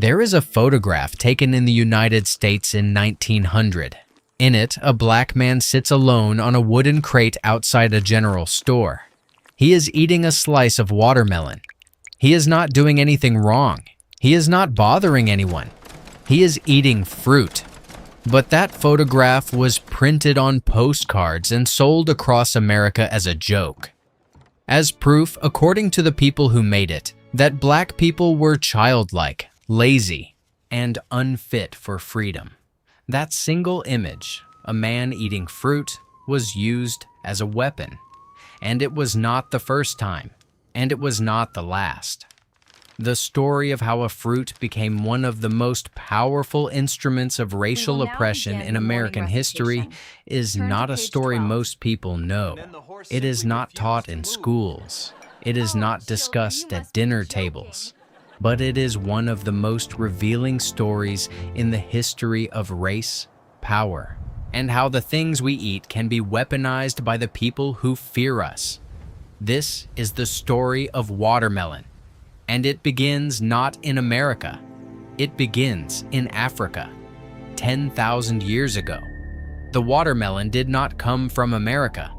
There is a photograph taken in the United States in 1900. In it, a black man sits alone on a wooden crate outside a general store. He is eating a slice of watermelon. He is not doing anything wrong. He is not bothering anyone. He is eating fruit. But that photograph was printed on postcards and sold across America as a joke. As proof, according to the people who made it, that black people were childlike, lazy, and unfit for freedom. That single image, a man eating fruit, was used as a weapon. And it was not the first time, and it was not the last. The story of how a fruit became one of the most powerful instruments of racial oppression in American history is not a story most people know. It is not taught in schools. It is not discussed at dinner tables. But it is one of the most revealing stories in the history of race, power, and how the things we eat can be weaponized by the people who fear us. This is the story of watermelon. And it begins not in America. It begins in Africa, 10,000 years ago. The watermelon did not come from America.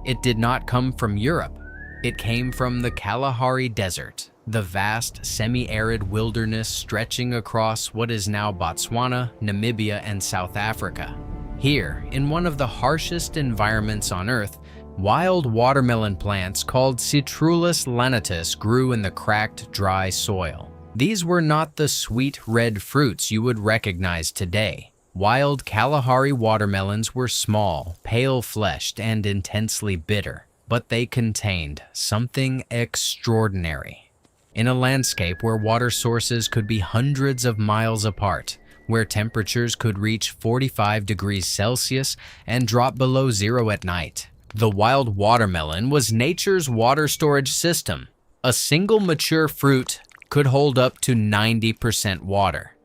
It did not come from Europe. It came from the Kalahari Desert, the vast semi-arid wilderness stretching across what is now Botswana, Namibia, and South Africa. Here, in one of the harshest environments on Earth, wild watermelon plants called Citrullus lanatus grew in the cracked, dry soil. These were not the sweet red fruits you would recognize today. Wild Kalahari watermelons were small, pale-fleshed, and intensely bitter, but they contained something extraordinary. In a landscape where water sources could be hundreds of miles apart, where temperatures could reach 45 degrees Celsius and drop below zero at night, the wild watermelon was nature's water storage system. A single mature fruit could hold up to 90% water.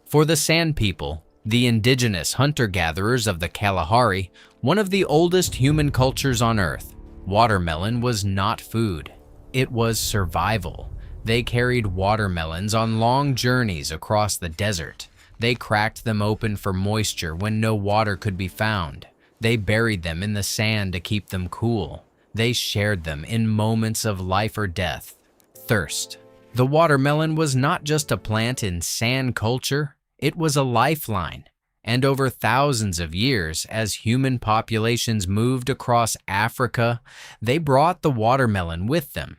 For the Sand People, the indigenous hunter-gatherers of the Kalahari, one of the oldest human cultures on Earth, watermelon was not food. It was survival. They carried watermelons on long journeys across the desert. They cracked them open for moisture when no water could be found. They buried them in the sand to keep them cool. They shared them in moments of life or death. Thirst. The watermelon was not just a plant in sand culture, it was a lifeline. And over thousands of years, as human populations moved across Africa, they brought the watermelon with them.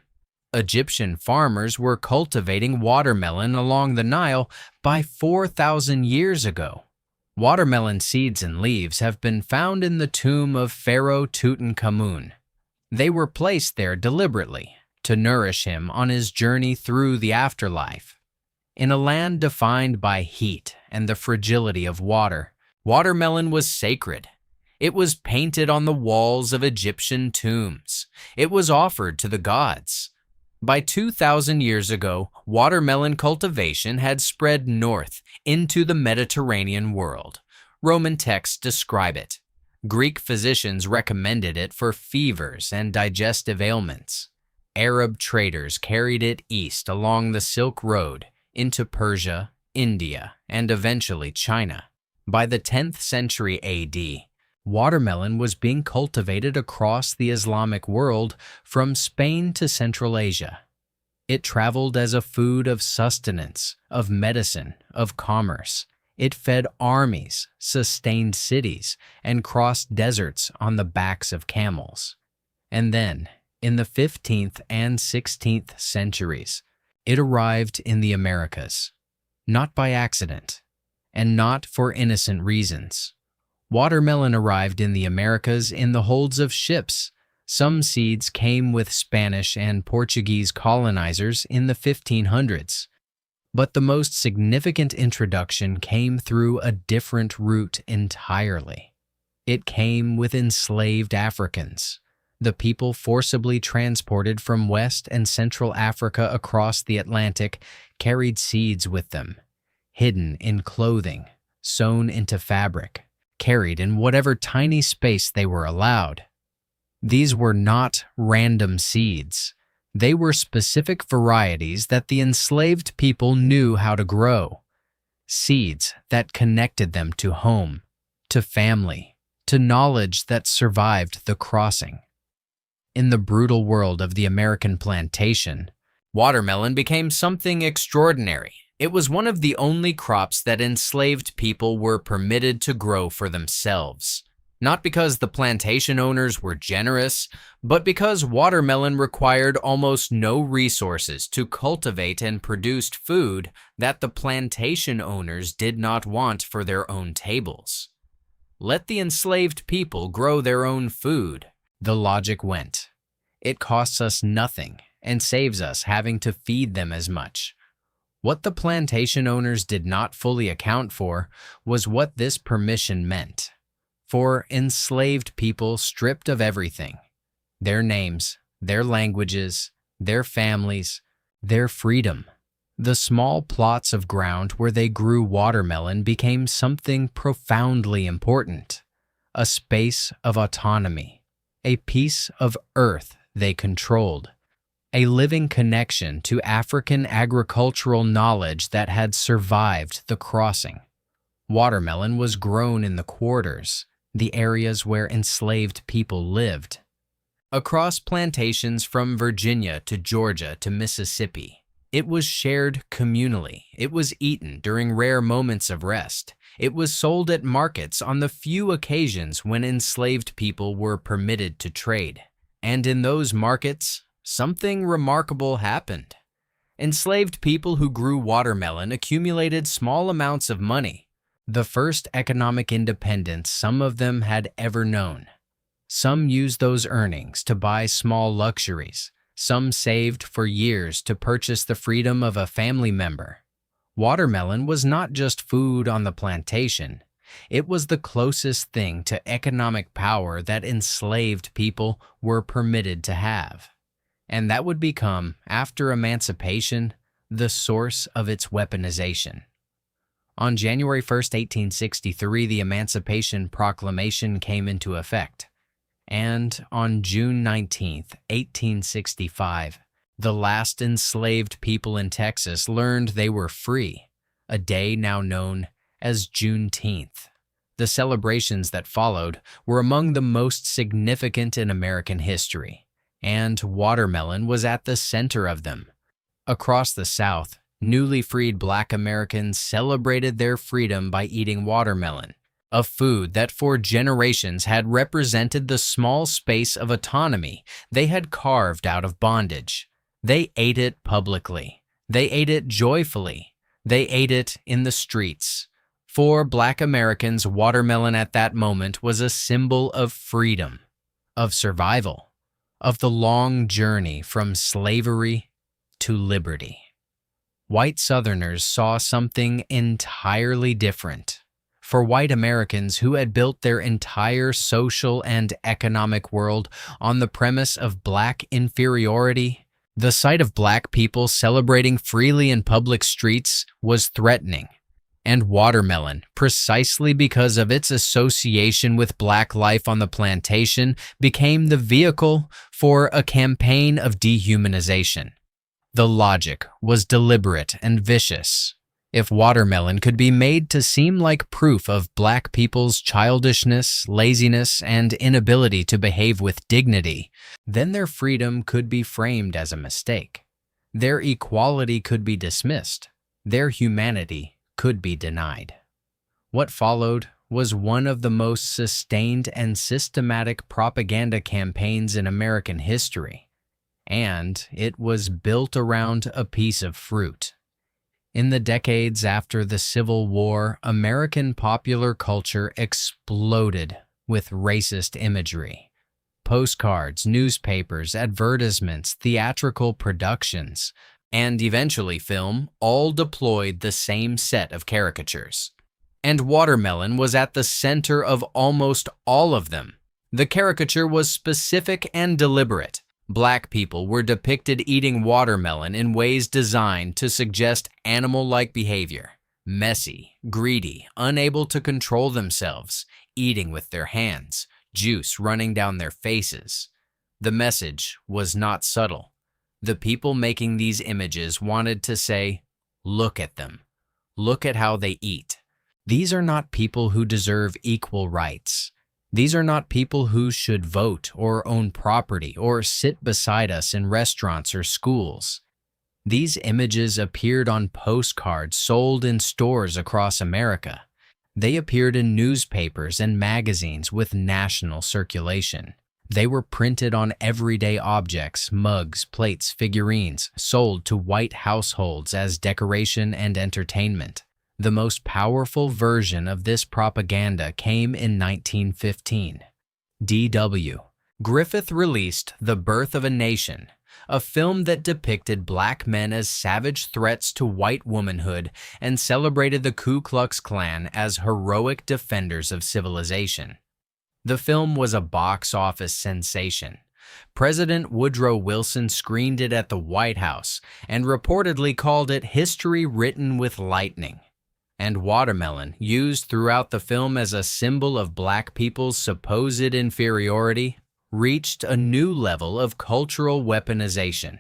Egyptian farmers were cultivating watermelon along the Nile by 4,000 years ago. Watermelon seeds and leaves have been found in the tomb of Pharaoh Tutankhamun. They were placed there deliberately to nourish him on his journey through the afterlife. In a land defined by heat and the fragility of water, watermelon was sacred. It was painted on the walls of Egyptian tombs. It was offered to the gods. By 2,000 years ago, watermelon cultivation had spread north into the Mediterranean world. Roman texts describe it. Greek physicians recommended it for fevers and digestive ailments. Arab traders carried it east along the Silk Road into Persia, India, and eventually China. By the 10th century AD, watermelon was being cultivated across the Islamic world from Spain to Central Asia. It traveled as a food of sustenance, of medicine, of commerce. It fed armies, sustained cities, and crossed deserts on the backs of camels. And then, in the 15th and 16th centuries, it arrived in the Americas, not by accident, and not for innocent reasons. Watermelon arrived in the Americas in the holds of ships. Some seeds came with Spanish and Portuguese colonizers in the 1500s. But the most significant introduction came through a different route entirely. It came with enslaved Africans, the people forcibly transported from West and Central Africa across the Atlantic carried seeds with them, hidden in clothing, sewn into fabric, carried in whatever tiny space they were allowed. These were not random seeds. They were specific varieties that the enslaved people knew how to grow. seeds that connected them to home, to family, to knowledge that survived the crossing. In the brutal world of the American plantation, watermelon became something extraordinary. It was one of the only crops that enslaved people were permitted to grow for themselves. Not because the plantation owners were generous, but because watermelon required almost no resources to cultivate and produce food that the plantation owners did not want for their own tables. Let the enslaved people grow their own food, the logic went. It costs us nothing and saves us having to feed them as much. What the plantation owners did not fully account for was what this permission meant. For enslaved people stripped of everything, their names, their languages, their families, their freedom, the small plots of ground where they grew watermelon became something profoundly important, a space of autonomy, a piece of earth they controlled, a living connection to African agricultural knowledge that had survived the crossing. Watermelon was grown in the quarters, the areas where enslaved people lived. Across plantations from Virginia to Georgia to Mississippi, it was shared communally. It was eaten during rare moments of rest. It was sold at markets on the few occasions when enslaved people were permitted to trade. And in those markets, something remarkable happened. Enslaved people who grew watermelon accumulated small amounts of money, the first economic independence some of them had ever known. Some used those earnings to buy small luxuries. Some saved for years to purchase the freedom of a family member. Watermelon was not just food on the plantation. It was the closest thing to economic power that enslaved people were permitted to have. And that would become, after emancipation, the source of its weaponization. On January 1, 1863, the Emancipation Proclamation came into effect. And on June 19, 1865, the last enslaved people in Texas learned they were free, a day now known as Juneteenth. The celebrations that followed were among the most significant in American history, and watermelon was at the center of them. Across the South, newly freed Black Americans celebrated their freedom by eating watermelon, a food that for generations had represented the small space of autonomy they had carved out of bondage. They ate it publicly. They ate it joyfully. They ate it in the streets. For Black Americans, watermelon at that moment was a symbol of freedom, of survival, of the long journey from slavery to liberty. White Southerners saw something entirely different. For white Americans who had built their entire social and economic world on the premise of Black inferiority, the sight of Black people celebrating freely in public streets was threatening. And watermelon, precisely because of its association with Black life on the plantation, became the vehicle for a campaign of dehumanization. The logic was deliberate and vicious. If watermelon could be made to seem like proof of Black people's childishness, laziness, and inability to behave with dignity, then their freedom could be framed as a mistake. Their equality could be dismissed. Their humanity could be denied. What followed was one of the most sustained and systematic propaganda campaigns in American history, and it was built around a piece of fruit. In the decades after the Civil War, American popular culture exploded with racist imagery. Postcards, newspapers, advertisements, theatrical productions, and eventually film all deployed the same set of caricatures. And watermelon was at the center of almost all of them. The caricature was specific and deliberate. Black people were depicted eating watermelon in ways designed to suggest animal-like behavior, messy, greedy, unable to control themselves, eating with their hands, juice running down their faces. The message was not subtle. The people making these images wanted to say, "Look at them. Look at how they eat. These are not people who deserve equal rights. These are not people who should vote or own property or sit beside us in restaurants or schools. These images appeared on postcards sold in stores across America. They appeared in newspapers and magazines with national circulation. They were printed on everyday objects, mugs, plates, figurines, sold to white households as decoration and entertainment. The most powerful version of this propaganda came in 1915. D.W. Griffith released The Birth of a Nation, a film that depicted black men as savage threats to white womanhood and celebrated the Ku Klux Klan as heroic defenders of civilization. The film was a box office sensation. President Woodrow Wilson screened it at the White House and reportedly called it history written with lightning. And watermelon, used throughout the film as a symbol of black people's supposed inferiority, reached a new level of cultural weaponization.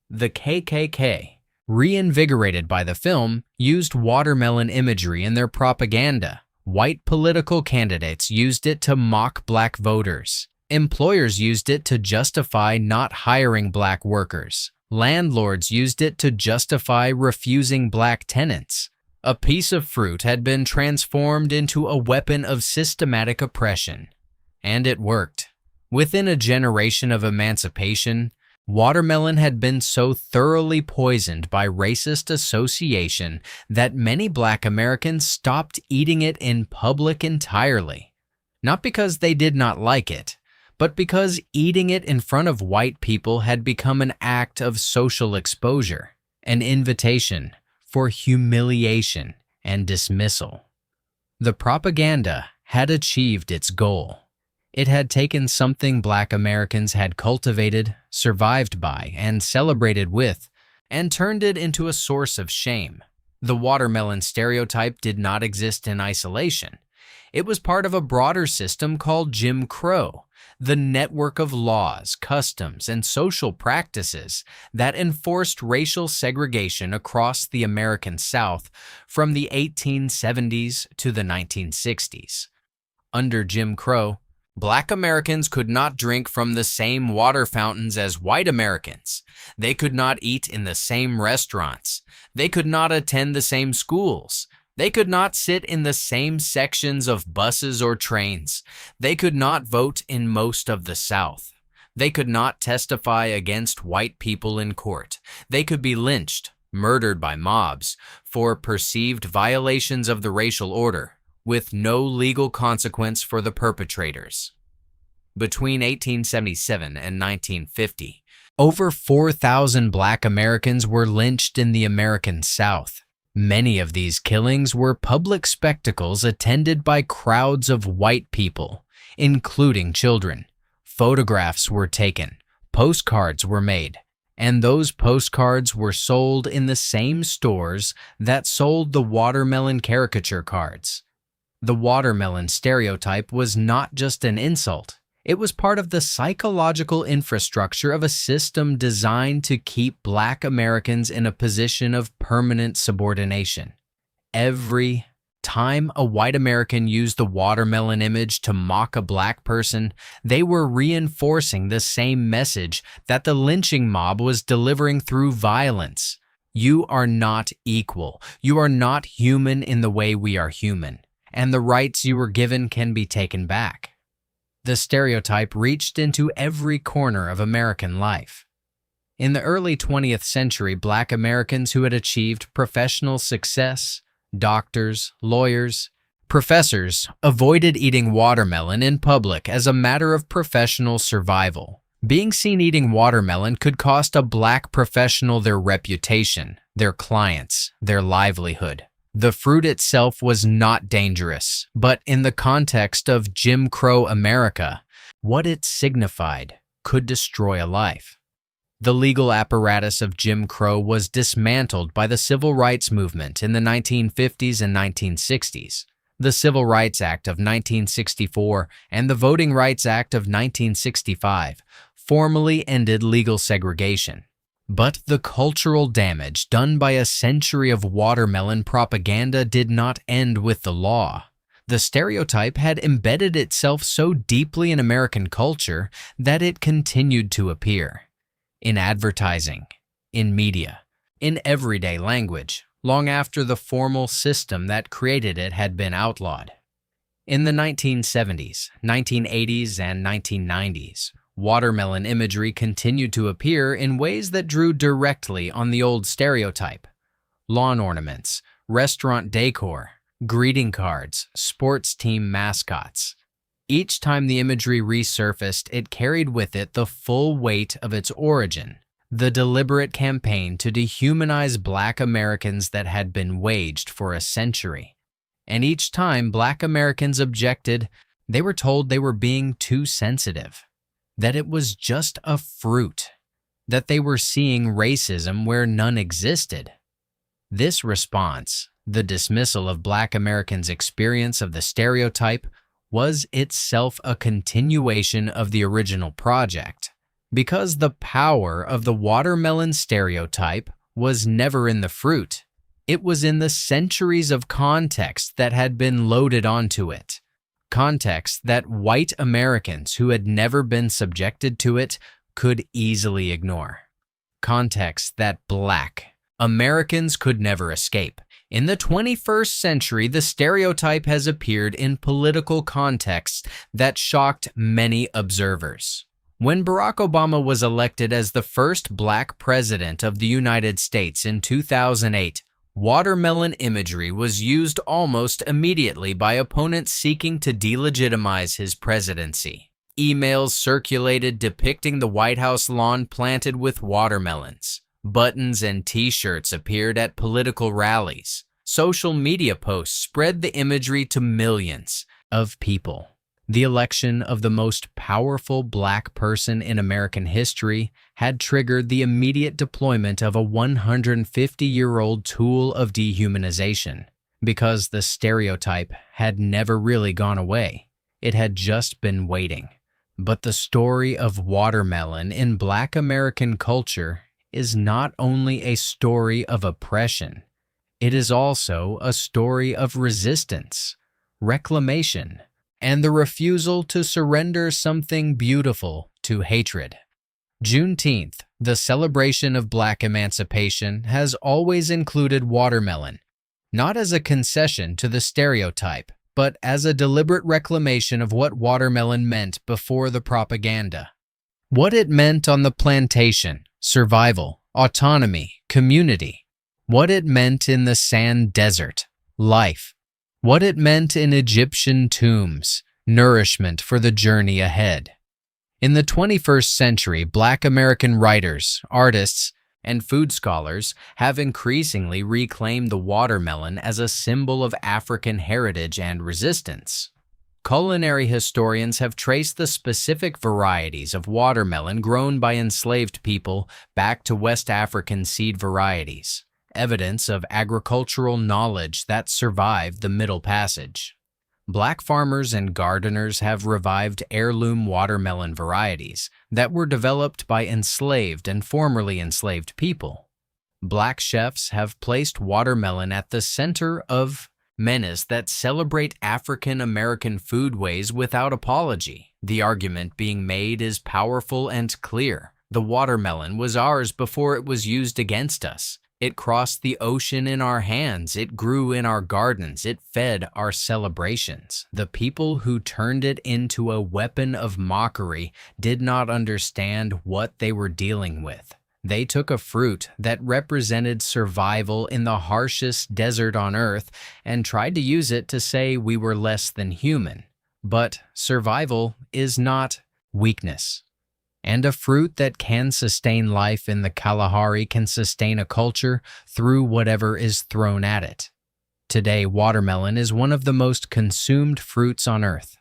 The KKK, reinvigorated by the film, used watermelon imagery in their propaganda. White political candidates used it to mock black voters. Employers used it to justify not hiring black workers. Landlords used it to justify refusing black tenants. A piece of fruit had been transformed into a weapon of systematic oppression. And it worked. Within a generation of emancipation, watermelon had been so thoroughly poisoned by racist association that many black Americans stopped eating it in public entirely. Not because they did not like it, but because eating it in front of white people had become an act of social exposure, an invitation for humiliation and dismissal. The propaganda had achieved its goal. It had taken something black Americans had cultivated, survived by, and celebrated with, and turned it into a source of shame. The watermelon stereotype did not exist in isolation. It was part of a broader system called Jim Crow, the network of laws, customs, and social practices that enforced racial segregation across the American South from the 1870s to the 1960s. Under Jim Crow, black Americans could not drink from the same water fountains as white Americans. They could not eat in the same restaurants. They could not attend the same schools. They could not sit in the same sections of buses or trains. They could not vote in most of the South. They could not testify against white people in court. They could be lynched, murdered by mobs, for perceived violations of the racial order, with no legal consequence for the perpetrators. Between 1877 and 1950, over 4,000 black Americans were lynched in the American South. Many of these killings were public spectacles attended by crowds of white people, including children. Photographs were taken, postcards were made, and those postcards were sold in the same stores that sold the watermelon caricature cards. The watermelon stereotype was not just an insult. It was part of the psychological infrastructure of a system designed to keep black Americans in a position of permanent subordination. Every time a white American used the watermelon image to mock a black person, they were reinforcing the same message that the lynching mob was delivering through violence. You are not equal. You are not human in the way we are human, and the rights you were given can be taken back. The stereotype reached into every corner of American life. In the early 20th century, black Americans who had achieved professional success, doctors, lawyers, professors, avoided eating watermelon in public as a matter of professional survival. Being seen eating watermelon could cost a black professional their reputation, their clients, their livelihood. The fruit itself was not dangerous, but in the context of Jim Crow America, what it signified could destroy a life. The legal apparatus of Jim Crow was dismantled by the civil rights movement in the 1950s and 1960s. The Civil Rights Act of 1964 and the Voting Rights Act of 1965 formally ended legal segregation. But the cultural damage done by a century of watermelon propaganda did not end with the law. The stereotype had embedded itself so deeply in American culture that it continued to appear in advertising, in media, in everyday language, long after the formal system that created it had been outlawed. In the 1970s, 1980s, and 1990s, watermelon imagery continued to appear in ways that drew directly on the old stereotype. Lawn ornaments, restaurant decor, greeting cards, sports team mascots. Each time the imagery resurfaced, it carried with it the full weight of its origin, the deliberate campaign to dehumanize Black Americans that had been waged for a century. And each time Black Americans objected, they were told they were being too sensitive, that it was just a fruit, that they were seeing racism where none existed. This response, the dismissal of Black Americans' experience of the stereotype, was itself a continuation of the original project, because the power of the watermelon stereotype was never in the fruit. It was in the centuries of context that had been loaded onto it. Context that white Americans who had never been subjected to it could easily ignore. Context that Black Americans could never escape. In the 21st century, the stereotype has appeared in political contexts that shocked many observers. When Barack Obama was elected as the first Black president of the United States in 2008, watermelon imagery was used almost immediately by opponents seeking to delegitimize his presidency. Emails circulated depicting the White House lawn planted with watermelons. Buttons and T-shirts appeared at political rallies. Social media posts spread the imagery to millions of people. The election of the most powerful Black person in American history had triggered the immediate deployment of a 150-year-old tool of dehumanization. Because the stereotype had never really gone away, it had just been waiting. But the story of watermelon in Black American culture is not only a story of oppression, it is also a story of resistance, reclamation, and the refusal to surrender something beautiful to hatred. Juneteenth, the celebration of Black emancipation, has always included watermelon, not as a concession to the stereotype, but as a deliberate reclamation of what watermelon meant before the propaganda. What it meant on the plantation, survival, autonomy, community. What it meant in the sand desert, life. What it meant in Egyptian tombs, nourishment for the journey ahead. In the 21st century, Black American writers, artists, and food scholars have increasingly reclaimed the watermelon as a symbol of African heritage and resistance. Culinary historians have traced the specific varieties of watermelon grown by enslaved people back to West African seed varieties, evidence of agricultural knowledge that survived the Middle Passage. Black farmers and gardeners have revived heirloom watermelon varieties that were developed by enslaved and formerly enslaved people. Black chefs have placed watermelon at the center of menus that celebrate African American foodways without apology. The argument being made is powerful and clear. The watermelon was ours before it was used against us. It crossed the ocean in our hands. It grew in our gardens. It fed our celebrations. The people who turned it into a weapon of mockery did not understand what they were dealing with. They took a fruit that represented survival in the harshest desert on earth and tried to use it to say we were less than human. But survival is not weakness. And a fruit that can sustain life in the Kalahari can sustain a culture through whatever is thrown at it. Today, watermelon is one of the most consumed fruits on earth.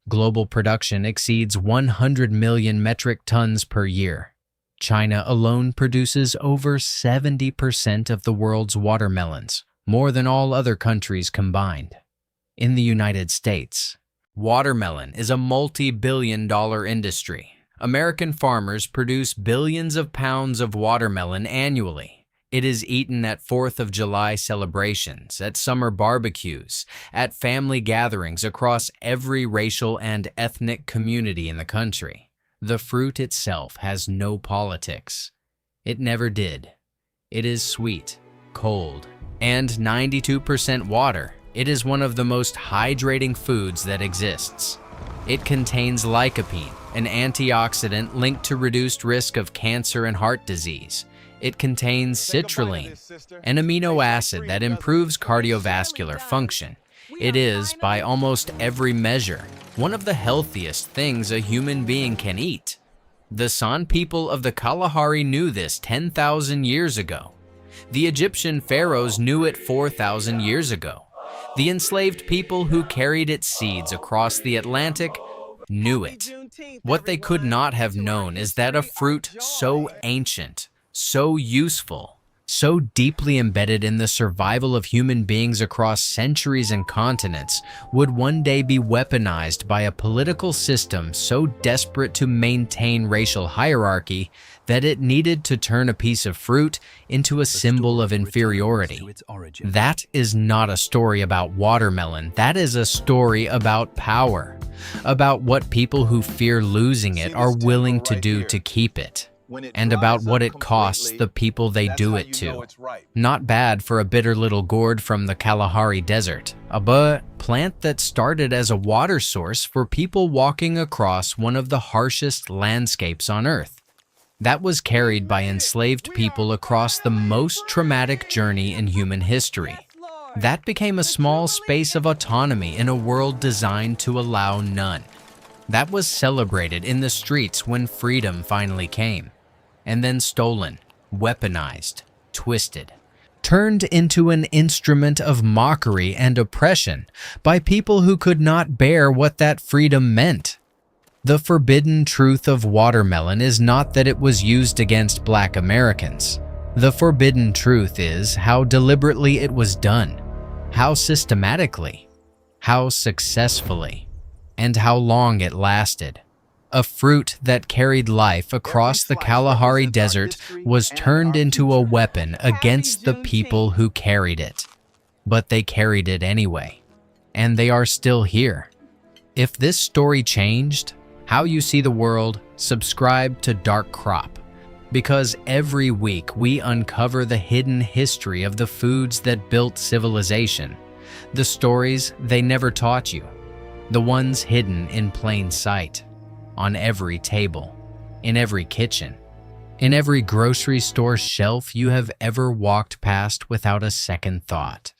Global production exceeds 100 million metric tons per year. China alone produces over 70% of the world's watermelons, more than all other countries combined. In the United States, watermelon is a multi-billion-dollar industry. American farmers produce billions of pounds of watermelon annually. It is eaten at 4th of July celebrations, at summer barbecues, at family gatherings across every racial and ethnic community in the country. The fruit itself has no politics. It never did. It is sweet, cold, and 92% water. It is one of the most hydrating foods that exists. It contains lycopene, an antioxidant linked to reduced risk of cancer and heart disease. It contains citrulline, an amino acid that improves cardiovascular function. It is, by almost every measure, one of the healthiest things a human being can eat. The San people of the Kalahari knew this 10,000 years ago. The Egyptian pharaohs knew it 4,000 years ago. The enslaved people who carried its seeds across the Atlantic knew it. What they could not have known is that a fruit so ancient, so useful, so deeply embedded in the survival of human beings across centuries and continents would one day be weaponized by a political system so desperate to maintain racial hierarchy that it needed to turn a piece of fruit into a symbol of inferiority. That is not a story about watermelon. That is a story about power, about what people who fear losing it are willing to do to keep it, and about what it costs the people they do it to. Not bad for a bitter little gourd from the Kalahari Desert, a plant that started as a water source for people walking across one of the harshest landscapes on Earth. That was carried by enslaved people across the most traumatic journey in human history. That became a small space of autonomy in a world designed to allow none. That was celebrated in the streets when freedom finally came, and then stolen, weaponized, twisted, turned into an instrument of mockery and oppression by people who could not bear what that freedom meant. The forbidden truth of watermelon is not that it was used against Black Americans. The forbidden truth is how deliberately it was done, how systematically, how successfully, and how long it lasted. A fruit that carried life across the Kalahari Desert was turned into a weapon against the people who carried it. But they carried it anyway, and they are still here. If this story changed how you see the world, subscribe to Dark Crop, because every week we uncover the hidden history of the foods that built civilization, the stories they never taught you, the ones hidden in plain sight, on every table, in every kitchen, in every grocery store shelf you have ever walked past without a second thought.